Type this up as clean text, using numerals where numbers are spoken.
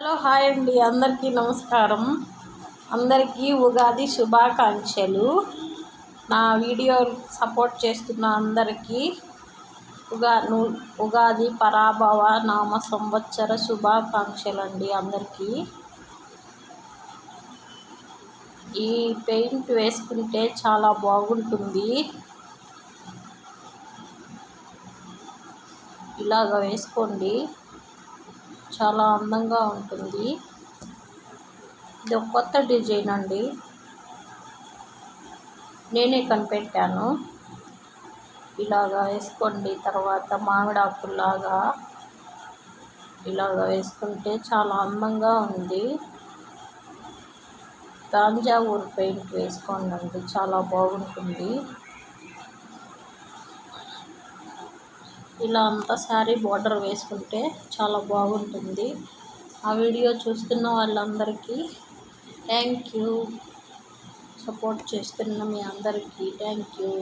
Hello hi అండి, అందరికీ నమస్కారం. అందరికీ ఉగాది శుభాకాంక్షలు. నా వీడియో సపోర్ట్ చేస్తున్న అందరికీ ఉగాది పరాభవ నామ సంవత్సర శుభాకాంక్షలు అండి. అందరికీ ఈ పెయింట్ వేసుకుంటే చాలా బాగుంటుంది. ఇలాగ వేసుకోండి, చాలా అందంగా ఉంటుంది. ఇది ఒక కొత్త డిజైన్ అండి, నేనే కనిపెట్టాను. ఇలాగా వేసుకోండి. తర్వాత మామిడాకుల్లాగా ఇలాగ వేసుకుంటే చాలా అందంగా ఉంది. తాంజావూరు పెయింట్ వేసుకోండి, చాలా బాగుంటుంది. ఇలా అంతా శారీ బార్డర్ వేసుకుంటే చాలా బాగుంటుంది. ఆ వీడియో చూస్తున్న వాళ్ళందరికీ థ్యాంక్ యూ. సపోర్ట్ చేస్తున్న మీ అందరికీ థ్యాంక్ యూ.